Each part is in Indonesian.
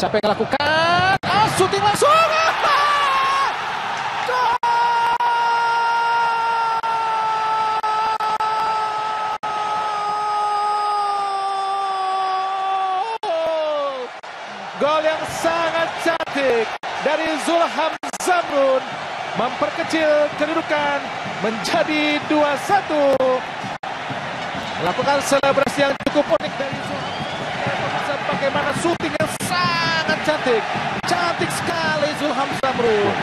Siapa yang lakukan? Shooting langsung. Gol yang sangat cantik dari Zulham Zamrun memperkecil kedudukan menjadi 2-1. Melakukan selebrasi yang cukup unik dari Zulham. Bagaimana syuting yang sangat cantik. Cantik sekali Zulham Zamrun.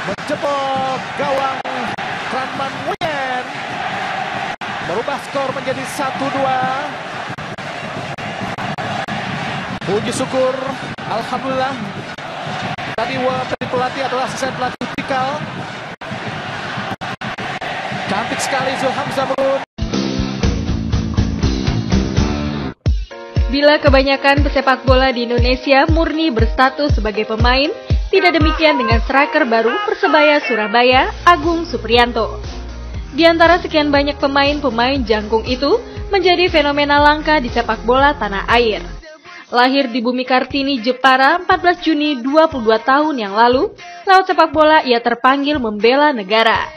Menjebol gawang Tranman Nguyen. Merubah skor menjadi 1-2. Puji syukur, alhamdulillah. Tadi pelatih adalah asisten pelatih Tikal. Cantik sekali Zulham Zamrun. Bila kebanyakan pesepak bola di Indonesia murni berstatus sebagai pemain, tidak demikian dengan striker baru Persebaya Surabaya, Agung Supriyanto. Di antara sekian banyak pemain-pemain jangkung itu, menjadi fenomena langka di sepak bola tanah air. Lahir di Bumi Kartini, Jepara, 14 Juni 22 tahun yang lalu, lewat sepak bola ia terpanggil membela negara.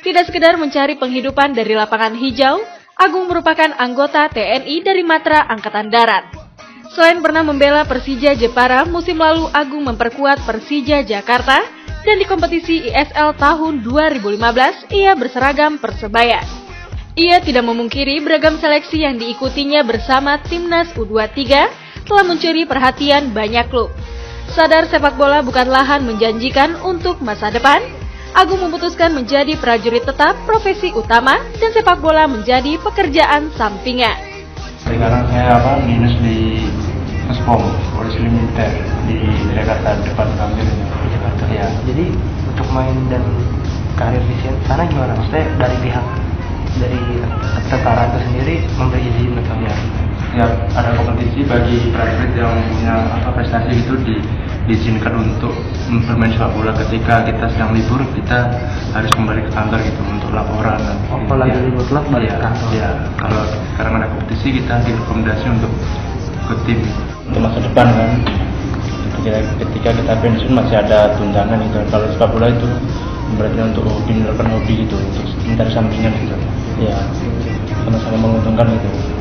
Tidak sekedar mencari penghidupan dari lapangan hijau, Agung merupakan anggota TNI dari Matra Angkatan Darat. Selain pernah membela Persija Jepara, musim lalu Agung memperkuat Persija Jakarta dan di kompetisi ISL tahun 2015 ia berseragam Persebaya. Ia tidak memungkiri beragam seleksi yang diikutinya bersama Timnas U23 telah mencuri perhatian banyak klub. Sadar sepak bola bukan lahan menjanjikan untuk masa depan, Agung memutuskan menjadi prajurit tetap profesi utama dan sepak bola menjadi pekerjaan sampingan. Sekarang saya minus di Puspom, Polisi Militer di Jakarta, depan kantor di Jakarta. Ya, jadi untuk main dan karir di sana gimana? Maksudnya dari pihak dari tentara itu sendiri memberi izin atau ya? Ya, ada kompetisi bagi prajurit yang punya prestasi itu diizinkan untuk bermain sepak bola. Ketika kita sedang libur, kita harus kembali ke kantor gitu untuk laporan. Kalau lagi libur klub balik ke kantor. Ya, kalau sekarang ada kompetisi kita direkomendasi untuk ke tim untuk masa depan kan. Ketika kita pensiun masih ada tunjangan gitu. Kalau sepak bola itu berarti untuk melakukan hobi gitu, untuk mencari sampingan gitu. Ya, sama-sama menguntungkan gitu.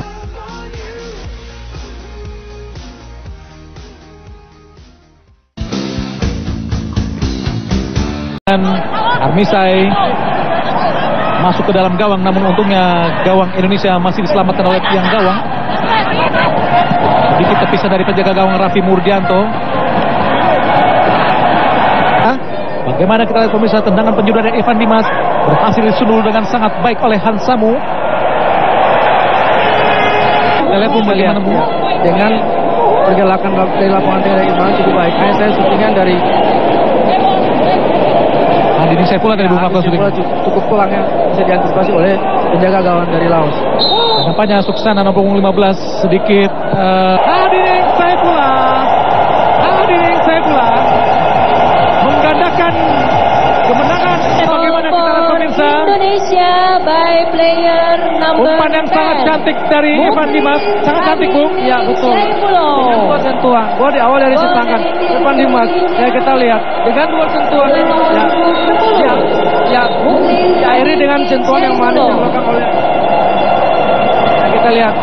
Armisai masuk ke dalam gawang, namun untungnya gawang Indonesia masih diselamatkan oleh tiang gawang. Sedikit terpisah dari penjaga gawang Raffi Murdianto. Bagaimana kita lihat pemirsa, tendangan penjuru dari Evan Dimas berhasil disundul dengan sangat baik oleh Hansamu. Kita lihat bagaimana dengan pergerakan dari lapangan tengah Iman cukup baik. Hanya saya syutingan dari Hadirin Saifullah dari Bung Makhluk cukup pelangnya bisa diantisipasi oleh penjaga gawang dari Laos. Nampaknya Suksana nomor 15 sedikit Hadirin Saifullah menggandakan kemenangan. Bagaimana kita lihat pemirsa, Indonesia by player number umpan yang sangat cantik dari Evan Dimas, sangat cantik Bung. Ya betul. Dengan dua sentuhan, gol di awal dari tangan Evan Dimas. Ya kita lihat dengan dua sentuhan diakhiri dengan sentuhan yang manis yang dilakukan oleh. Ya, kita lihat.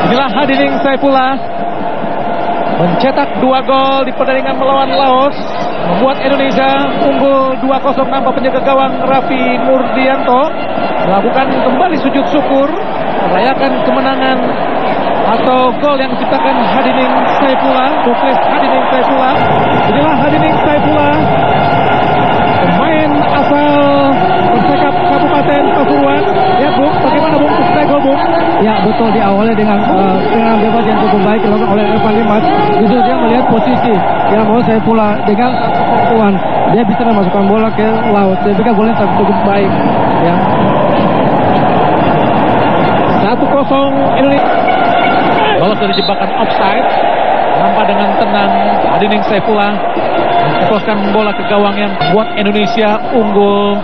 Inilah Hadirin Saifullah mencetak 2 gol di pertandingan melawan Laos, membuat Indonesia unggul 2-0 tanpa penjaga gawang Raffi Murdianto melakukan kembali sujud syukur merayakan kemenangan atau gol yang diciptakan Hadirin Saifullah, sukses Hadirin Saifullah. Inilah Hadirin Saifullah, pemain asal Persekap Kabupaten Pasuruan. Ya Bung, bagaimana Bung selesai gol Bung? Ya betul, diawali dengan bebas yang cukup baik dilakukan oleh Evan Dimas. Justru dia melihat posisi yang mau saya pula dengan sentuhan dia bisa memasukkan bola ke laut. Saya pikir golnya cukup baik. Ya. 1-0 Indonesia. Lolos dari jebakan offside, nampak dengan tenang Hadirin Saifullah memposkan bola ke gawang yang membuat Indonesia unggul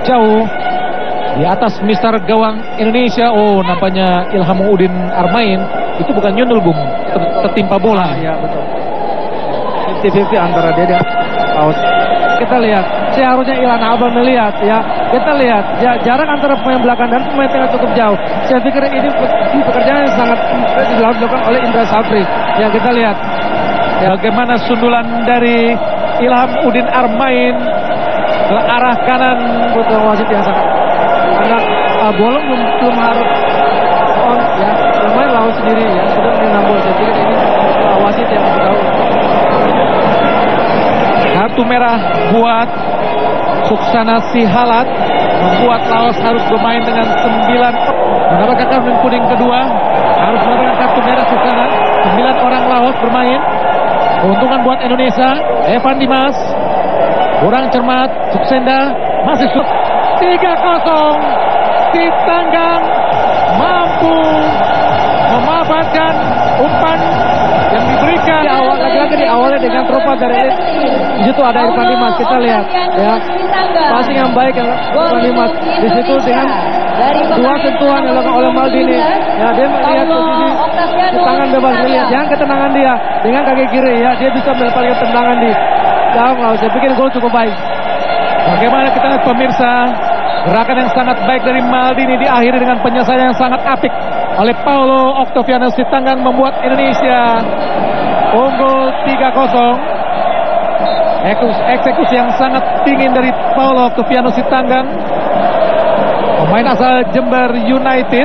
jauh di atas mister gawang Indonesia. Oh, nampaknya Ilhamuddin Armain itu bukan nyundul, Bung, tertimpa bola. Ya betul. 50-50 antara dia dan out. Kita lihat, seharusnya Ilhan Abel melihat ya. Kita lihat ya, jarak antara pemain belakang dan pemain tengah cukup jauh. Saya pikir ini pekerjaan yang sangat dilakukan oleh Indra Safri. Ya kita lihat ya, bagaimana sundulan dari Ilhamuddin Armain ke arah kanan. Butuh wasit yang sangat, karena bola belum harus on ya, pemain lawan sendiri ya sudah menang bola. Saya pikir ini wasit yang tahu. Kartu merah buat Suksana Sihalat membuat Laos harus bermain dengan 9. Mendapatkan kartu kuning kedua, harus mendapatkan kartu merah Suksana. 9 orang Laos bermain. Keuntungan buat Indonesia. Evan Dimas kurang cermat. Suksenda masih 3-0. Sitanggang mampu memanfaatkan umpan yang diberikan di awal, lagi-lagi di awalnya dengan teropat dari elit. Di situ ada Irfan Dimas, kita lihat ya, passing yang baik yang Irfan Dimas. Di situ dengan 2 sentuhan yang dilakukan oleh Maldini. Ya, dia melihat posisi di tangan bebas, melihat jangan ketenangan dia dengan kaki kiri ya, dia bisa mendapatkan tendangan di dalam laut. Saya pikir gol cukup baik. Bagaimana kita lihat pemirsa, gerakan yang sangat baik dari Maldini diakhiri dengan penyelesaian yang sangat apik oleh Paulo Octaviano Sitanggang membuat Indonesia unggul 3-0. Eksekusi yang sangat dingin dari Paulo Octaviano Sitanggang, pemain asal Jember United.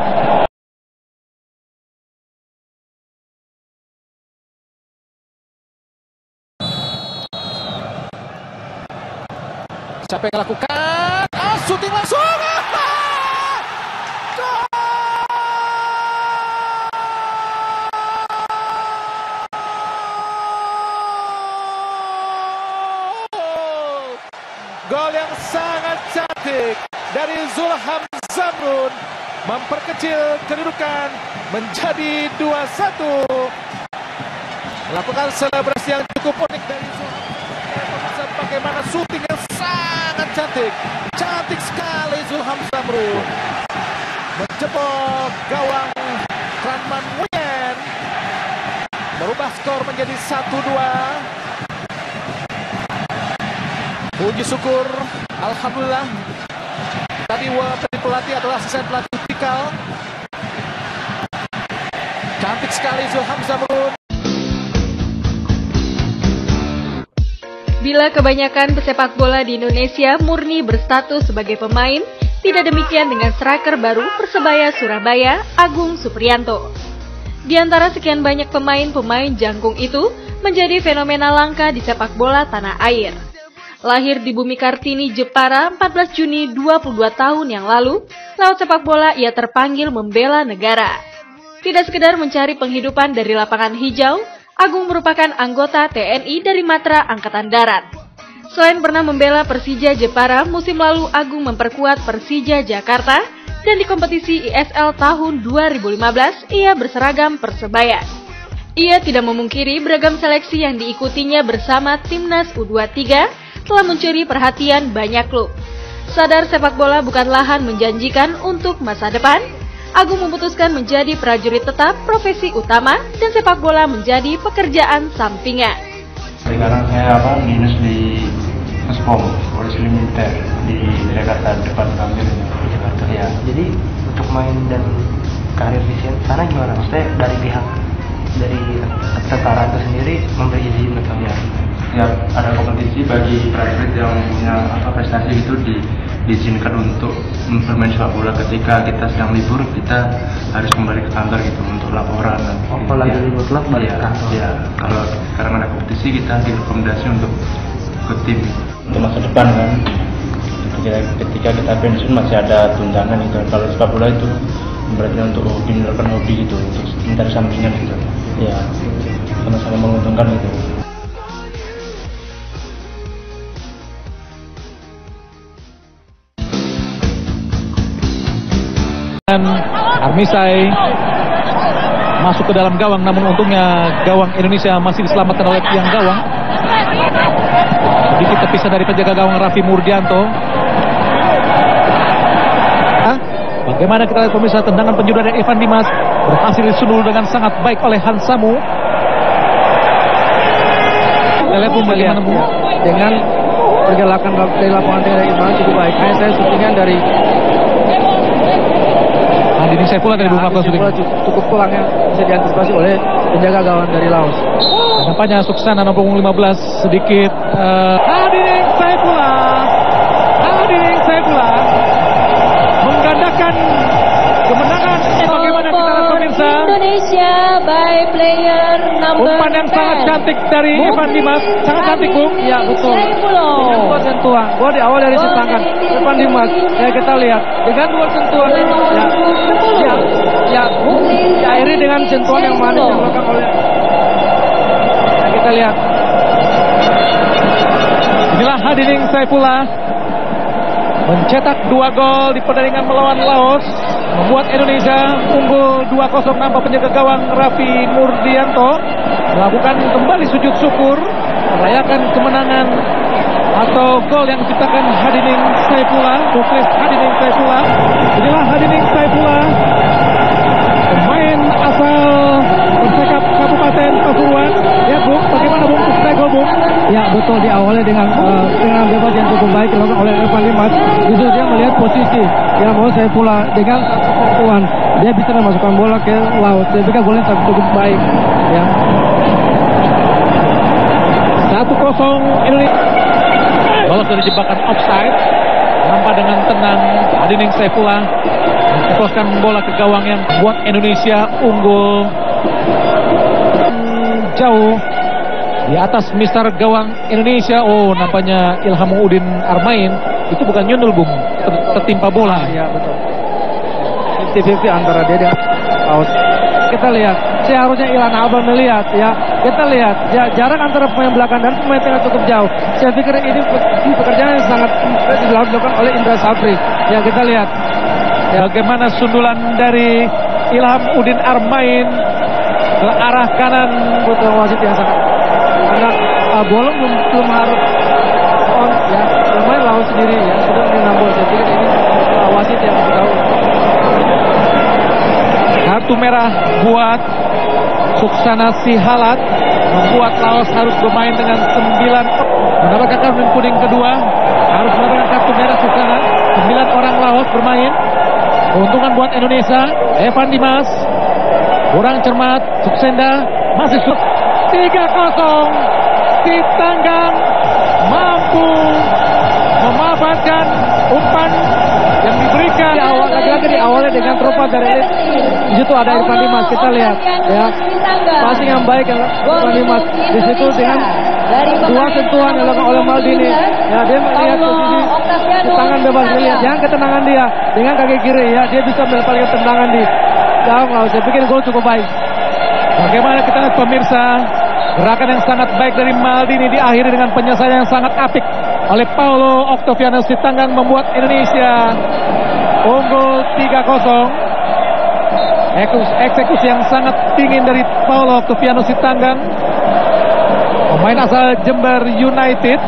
Siapa yang lakukan? Shooting langsung. Gol yang sangat cantik dari Zulham Zamrun memperkecil kedudukan menjadi 2-1. Melakukan selebrasi yang cukup unik dari Zulham. Bagaimana syuting yang sangat cantik. Cantik sekali Zulham Zamrun. Menjebol gawang Ranman Nguyen. Merubah skor menjadi 1-2. Puji syukur, alhamdulillah. Tadi pelatih atau asisten pelatih Tikal. Cantik sekali Zulham Zamrun. Bila kebanyakan pesepak bola di Indonesia murni berstatus sebagai pemain, tidak demikian dengan striker baru Persebaya Surabaya, Agung Supriyanto. Di antara sekian banyak pemain-pemain jangkung itu, menjadi fenomena langka di sepak bola tanah air. Lahir di Bumi Kartini, Jepara, 14 Juni 22 tahun yang lalu, lewat sepak bola ia terpanggil membela negara. Tidak sekedar mencari penghidupan dari lapangan hijau, Agung merupakan anggota TNI dari Matra Angkatan Darat. Selain pernah membela Persija Jepara, musim lalu Agung memperkuat Persija Jakarta dan di kompetisi ISL tahun 2015 ia berseragam Persebaya. Ia tidak memungkiri beragam seleksi yang diikutinya bersama Timnas U23 telah mencuri perhatian banyak klub. Sadar sepak bola bukan lahan menjanjikan untuk masa depan, Agung memutuskan menjadi prajurit tetap profesi utama dan sepak bola menjadi pekerjaan sampingan. Sekarang saya minus di Puspom, polisi militer di Jakarta depan Gambir di Jakarta ya. Jadi untuk main dan karir di sana gimana? Maksudnya dari pihak dari tentara itu sendiri memberi izin atau ya? Ya ada kompetisi bagi prajurit yang punya prestasi itu diizinkan untuk bermain sepak bola. Ketika kita sedang libur kita harus kembali ke kantor gitu untuk laporan. Kalau lagi libur klub balik ke kantor. Ya kalau sekarang ada kompetisi kita direkomendasi untuk ke tim untuk masa depan kan. Ketika kita pensiun masih ada tunjangan itu. Kalau sepak bola itu berarti untuk melakukan hobi gitu, untuk mencari sampingan gitu. Ya sama-sama menguntungkan gitu. Armisai masuk ke dalam gawang, namun untungnya gawang Indonesia masih diselamatkan oleh tiang gawang. Sedikit terpisah dari penjaga gawang Raffi Murdianto. Bagaimana kita lihat pemirsa, tendangan penjuru dari Evan Dimas berhasil disundul dengan sangat baik oleh Hansamu. Kita lihat bagaimana dengan pergerakan dari lapangan dari Iman cukup baik. Saya syutingan dari Dinding Saifullah dari Bung Kapal Saifullah cukup pelangnya bisa diantisipasi oleh penjaga gawang dari Laos. Nampaknya Suksana nomor 15 sedikit Dinding Saifullah menggandakan kemenangan. Bagaimana kita lihat pemirsa, Indonesia by player number umpan yang sangat cantik dari Evan Dimas, sangat cantik Bung. Ya betul. Saifullah. Dengan dua sentuhan, gol di awal dari tangan Evan Dimas. Ya kita lihat dengan dua sentuhan diakhiri dengan sentuhan yang manis yang dilakukan oleh. Ya, kita lihat. Inilah Dinding Saifullah mencetak 2 gol di pertandingan melawan Laos, membuat Indonesia unggul 2-0 tanpa penjaga gawang Raffi Murdianto melakukan kembali sujud syukur merayakan kemenangan atau gol yang diciptakan Dinding Saifullah, Muklis Dinding Saifullah. Inilah Dinding Saifullah, pemain asal Persekap Kabupaten Pasuruan. Ya Bung, bagaimana Bung usai gol Bung? Ya betul, diawali dengan bebas yang cukup baik dilakukan oleh Evan Dimas. Justru dia melihat posisi yang mau Saifullah dengan satu sentuhan dia bisa memasukkan bola ke laut. Saya pikir golnya cukup baik. Ya. 1-0 Indonesia. Lolos dari jebakan offside, nampak dengan tenang Dinding Saifullah menceploskan bola ke gawang yang buat Indonesia unggul jauh di atas mister gawang Indonesia. Oh, nampaknya Ilham Udin Armain itu bukan nyundul Bung, tertimpa bola. Ya betul. 50-50 antara dia dan Laos. Kita lihat, seharusnya Ilan Abel melihat ya. Kita lihat ya, jarak antara pemain belakang dan pemain tengah cukup jauh. Saya pikir ini pekerjaan yang sangat dilakukan oleh Indra Safri. Ya kita lihat ya. Bagaimana sundulan dari Ilham Udin Armain ke arah kanan. Betul, wasit yang sangat karena bola belum harus on ya. Pemain Laos sendiri ya sudah menambah. Saya pikir ini wasit yang tahu. Kartu merah buat Suksana Sihalat membuat Laos harus bermain dengan 9 mendapatkan kartu kuning kedua, harus mendapatkan kartu merah Suksana. 9 orang Laos bermain. Keuntungan buat Indonesia. Evan Dimas kurang cermat, Suksenda masih 3-0. Sitanggang mampu memanfaatkan umpan yang diberikan. Lagi-lagi diawali dengan teropat dari di situ ada Evan Dimas. Kita lihat ya, passing yang baik yang Evan Dimas di situ dengan dua sentuhan yang dilakukan oleh Maldini. Ya, dia melihat posisi tangan bebas, melihat jangan ketenangan dia dengan kaki kiri ya, dia bisa melepaskan tendangan di jauh. Saya pikir gol cukup baik. Bagaimana kita lihat pemirsa, gerakan yang sangat baik dari Maldini diakhiri dengan penyelesaian yang sangat apik oleh Paulo Octaviano Sitanggang membuat Indonesia unggul 3-0. Eksekusi yang sangat dingin dari Paulo Octaviano Sitanggang, pemain asal Jember United.